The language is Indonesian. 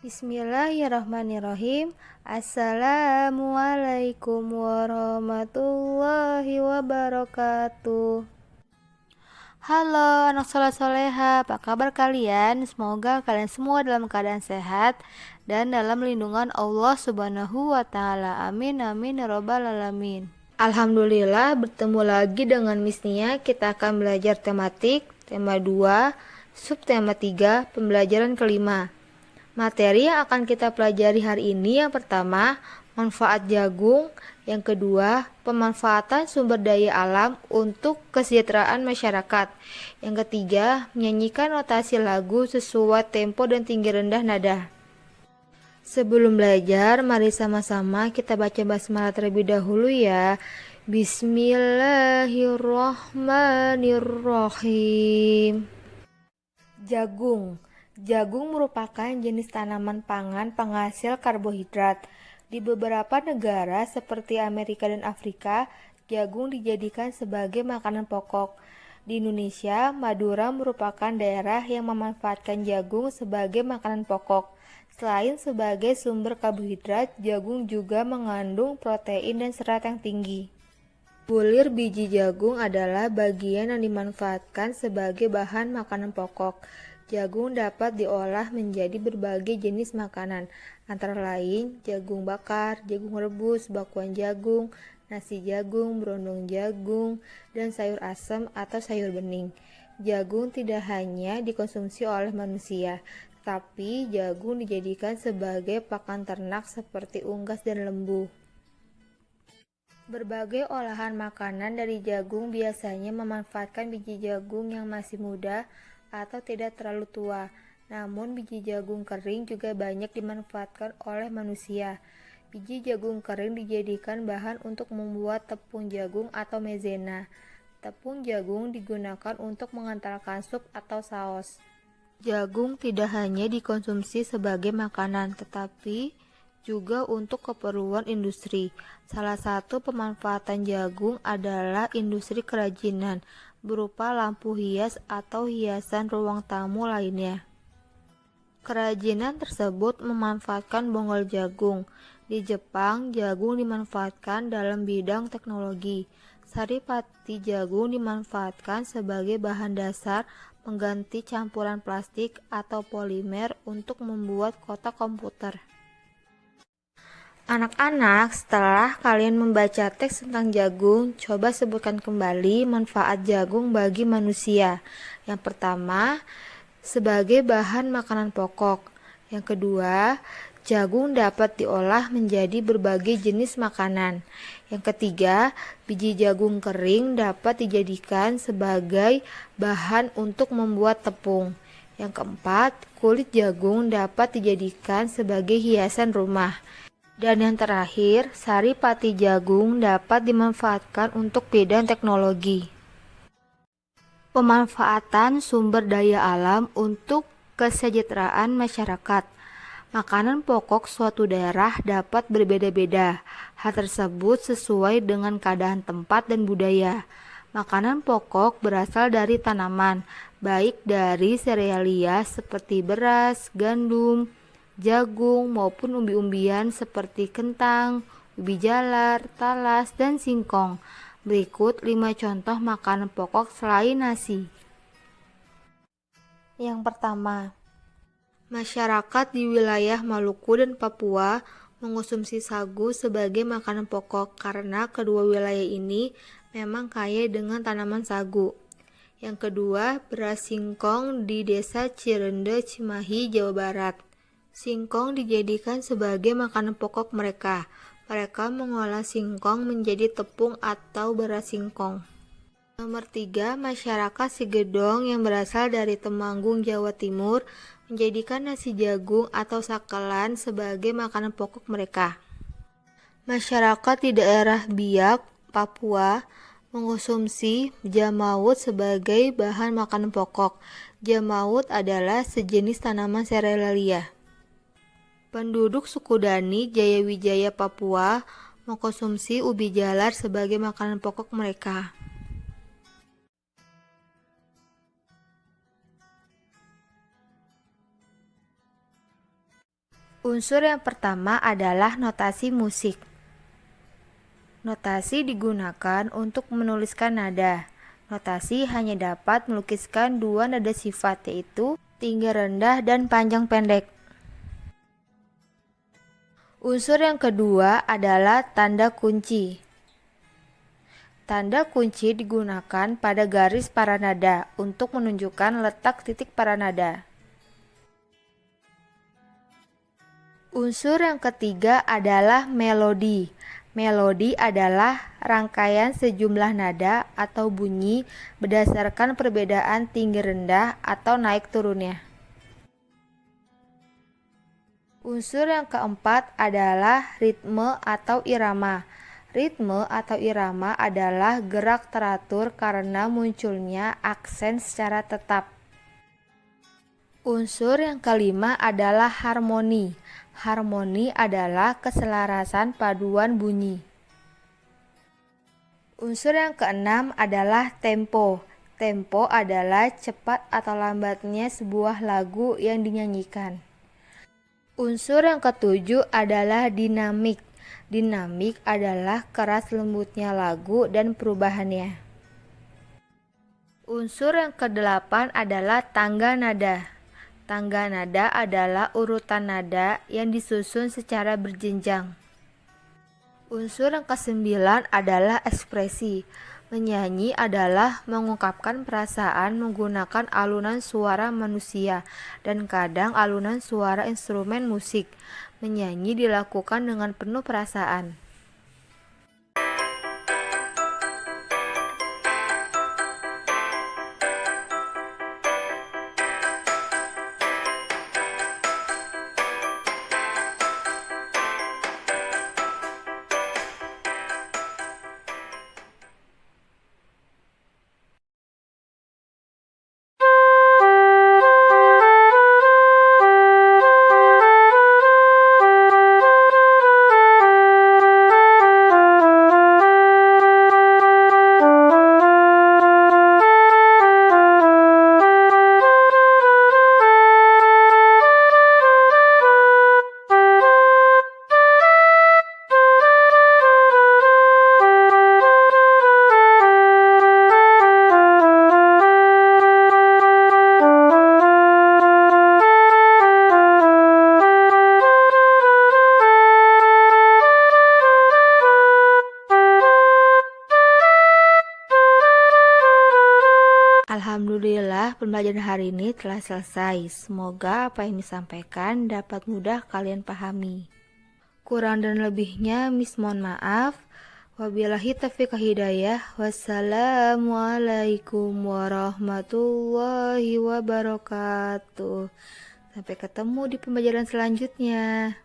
Bismillahirrahmanirrahim. Assalamualaikum warahmatullahi wabarakatuh. Halo anak soleh soleha, apa kabar kalian? Semoga kalian semua dalam keadaan sehat dan dalam lindungan Allah Subhanahu wa Ta'ala. Amin amin ya robbal alamin. Alhamdulillah, bertemu lagi dengan Miss Nia. Kita akan belajar tematik, tema 2, subtema 3, pembelajaran kelima. Materi yang akan kita pelajari hari ini yang pertama, manfaat jagung. Yang kedua, pemanfaatan sumber daya alam untuk kesejahteraan masyarakat. Yang ketiga, menyanyikan notasi lagu sesuai tempo dan tinggi rendah nada. Sebelum belajar, mari sama-sama kita baca basmalah terlebih dahulu ya. Bismillahirrahmanirrahim. Jagung. Jagung merupakan jenis tanaman pangan penghasil karbohidrat. Di beberapa negara seperti Amerika dan Afrika, jagung dijadikan sebagai makanan pokok. Di Indonesia, Madura merupakan daerah yang memanfaatkan jagung sebagai makanan pokok. Selain sebagai sumber karbohidrat, jagung juga mengandung protein dan serat yang tinggi. Bulir biji jagung adalah bagian yang dimanfaatkan sebagai bahan makanan pokok. Jagung dapat diolah menjadi berbagai jenis makanan, antara lain jagung bakar, jagung rebus, bakwan jagung, nasi jagung, berondong jagung, dan sayur asem atau sayur bening. Jagung tidak hanya dikonsumsi oleh manusia, tapi jagung dijadikan sebagai pakan ternak seperti unggas dan lembu. Berbagai olahan makanan dari jagung biasanya memanfaatkan biji jagung yang masih muda atau tidak terlalu tua. Namun biji jagung kering juga banyak dimanfaatkan oleh manusia. Biji jagung kering dijadikan bahan untuk membuat tepung jagung atau maizena. Tepung jagung digunakan untuk mengentalkan sup atau saus. Jagung tidak hanya dikonsumsi sebagai makanan, tetapi juga untuk keperluan industri. Salah satu pemanfaatan jagung adalah industri kerajinan, berupa lampu hias atau hiasan ruang tamu lainnya. Kerajinan tersebut memanfaatkan bonggol jagung. Di Jepang, jagung dimanfaatkan dalam bidang teknologi. Sari pati jagung dimanfaatkan sebagai bahan dasar pengganti campuran plastik atau polimer untuk membuat kotak komputer. Anak-anak, setelah kalian membaca teks tentang jagung, coba sebutkan kembali manfaat jagung bagi manusia. Yang pertama, sebagai bahan makanan pokok. Yang kedua, jagung dapat diolah menjadi berbagai jenis makanan. Yang ketiga, biji jagung kering dapat dijadikan sebagai bahan untuk membuat tepung. Yang keempat, kulit jagung dapat dijadikan sebagai hiasan rumah. Dan yang terakhir, sari pati jagung dapat dimanfaatkan untuk bidang teknologi. Pemanfaatan sumber daya alam untuk kesejahteraan masyarakat. Makanan pokok suatu daerah dapat berbeda-beda. Hal tersebut sesuai dengan keadaan tempat dan budaya. Makanan pokok berasal dari tanaman, baik dari serealia seperti beras, gandum, jagung maupun umbi-umbian seperti kentang, ubi jalar, talas, dan singkong. Berikut 5 contoh makanan pokok selain nasi. Yang pertama, masyarakat di wilayah Maluku dan Papua mengonsumsi sagu sebagai makanan pokok karena kedua wilayah ini memang kaya dengan tanaman sagu. Yang kedua, beras singkong di desa Cirende, Cimahi, Jawa Barat. Singkong dijadikan sebagai makanan pokok mereka. Mereka mengolah singkong menjadi tepung atau beras singkong. Nomor 3, masyarakat Sigedong yang berasal dari Temanggung, Jawa Timur menjadikan nasi jagung atau sakelan sebagai makanan pokok mereka. Masyarakat di daerah Biak, Papua mengonsumsi jamawut sebagai bahan makanan pokok. Jamawut adalah sejenis tanaman serealia. Penduduk suku Dani, Jayawijaya, Papua mengkonsumsi ubi jalar sebagai makanan pokok mereka. Unsur yang pertama adalah notasi musik. Notasi digunakan untuk menuliskan nada. Notasi hanya dapat melukiskan dua nada sifat, yaitu tinggi rendah dan panjang pendek. Unsur yang kedua adalah tanda kunci. Tanda kunci digunakan pada garis para nada untuk menunjukkan letak titik para nada. Unsur yang ketiga adalah melodi. Melodi adalah rangkaian sejumlah nada atau bunyi berdasarkan perbedaan tinggi rendah atau naik turunnya. Unsur yang keempat adalah ritme atau irama. Ritme atau irama adalah gerak teratur karena munculnya aksen secara tetap. Unsur yang kelima adalah harmoni. Harmoni adalah keselarasan paduan bunyi. Unsur yang keenam adalah tempo. Tempo adalah cepat atau lambatnya sebuah lagu yang dinyanyikan. Unsur yang ketujuh adalah dinamik. Dinamik adalah keras lembutnya lagu dan perubahannya. Unsur yang kedelapan adalah tangga nada. Tangga nada adalah urutan nada yang disusun secara berjenjang. Unsur yang kesembilan adalah ekspresi. Menyanyi adalah mengungkapkan perasaan menggunakan alunan suara manusia dan kadang alunan suara instrumen musik. Menyanyi dilakukan dengan penuh perasaan. Alhamdulillah, pembelajaran hari ini telah selesai. Semoga apa yang disampaikan dapat mudah kalian pahami. Kurang dan lebihnya Miss mohon maaf. Wabillahi taufiq hidayah. Wassalamualaikum warahmatullahi wabarakatuh. Sampai ketemu di pembelajaran selanjutnya.